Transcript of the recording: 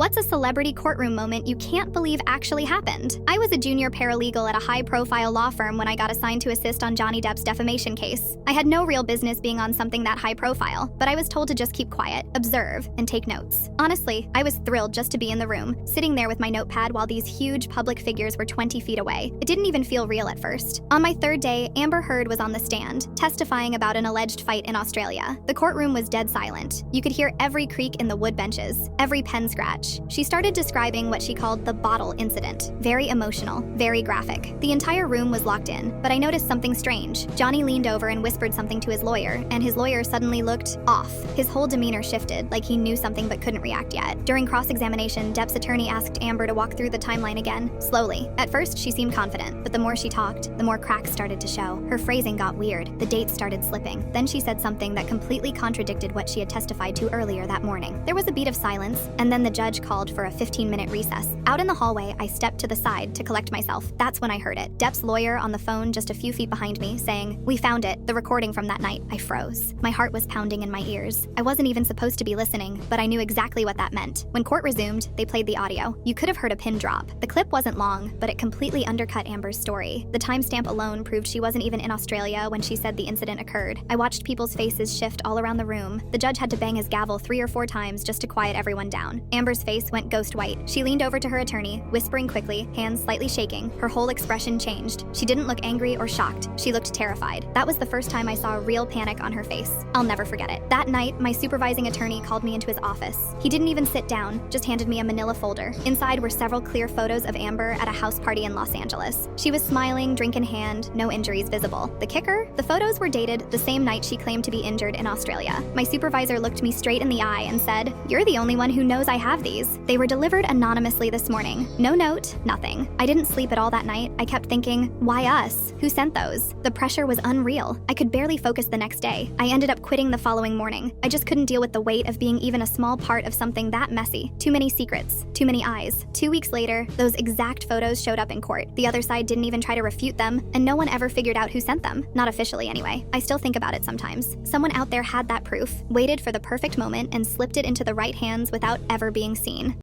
What's a celebrity courtroom moment you can't believe actually happened? I was a junior paralegal at a high-profile law firm when I got assigned to assist on Johnny Depp's defamation case. I had no real business being on something that high-profile, but I was told to just keep quiet, observe, and take notes. Honestly, I was thrilled just to be in the room, sitting there with my notepad while these huge public figures were 20 feet away. It didn't even feel real at first. On my third day, Amber Heard was on the stand, testifying about an alleged fight in Australia. The courtroom was dead silent. You could hear every creak in the wood benches, every pen scratch. She started describing what she called the bottle incident. Very emotional, very graphic. The entire room was locked in, but I noticed something strange. Johnny leaned over and whispered something to his lawyer, and his lawyer suddenly looked off. His whole demeanor shifted, like he knew something but couldn't react yet. During cross-examination, Depp's attorney asked Amber to walk through the timeline again, slowly. At first, she seemed confident, but the more she talked, the more cracks started to show. Her phrasing got weird. The dates started slipping. Then she said something that completely contradicted what she had testified to earlier that morning. There was a beat of silence, and then the judge called for a 15-minute recess. Out in the hallway, I stepped to the side to collect myself. That's when I heard it. Depp's lawyer on the phone just a few feet behind me saying, "We found it, the recording from that night." I froze. My heart was pounding in my ears. I wasn't even supposed to be listening, but I knew exactly what that meant. When court resumed, they played the audio. You could have heard a pin drop. The clip wasn't long, but it completely undercut Amber's story. The timestamp alone proved she wasn't even in Australia when she said the incident occurred. I watched people's faces shift all around the room. The judge had to bang his gavel 3 or 4 times just to quiet everyone down. Amber's face went ghost white. She leaned over to her attorney, whispering quickly, hands slightly shaking. Her whole expression changed. She didn't look angry or shocked. She looked terrified. That was the first time I saw real panic on her face. I'll never forget it. That night, my supervising attorney called me into his office. He didn't even sit down, just handed me a manila folder. Inside were several clear photos of Amber at a house party in Los Angeles. She was smiling, drink in hand, no injuries visible. The kicker? The photos were dated the same night she claimed to be injured in Australia. My supervisor looked me straight in the eye and said, "You're the only one who knows I have these. They were delivered anonymously this morning. No note, nothing." I didn't sleep at all that night. I kept thinking, why us? Who sent those? The pressure was unreal. I could barely focus the next day. I ended up quitting the following morning. I just couldn't deal with the weight of being even a small part of something that messy. Too many secrets, too many eyes. 2 weeks later, those exact photos showed up in court. The other side didn't even try to refute them, and no one ever figured out who sent them. Not officially anyway. I still think about it sometimes. Someone out there had that proof, waited for the perfect moment, and slipped it into the right hands without ever being seen.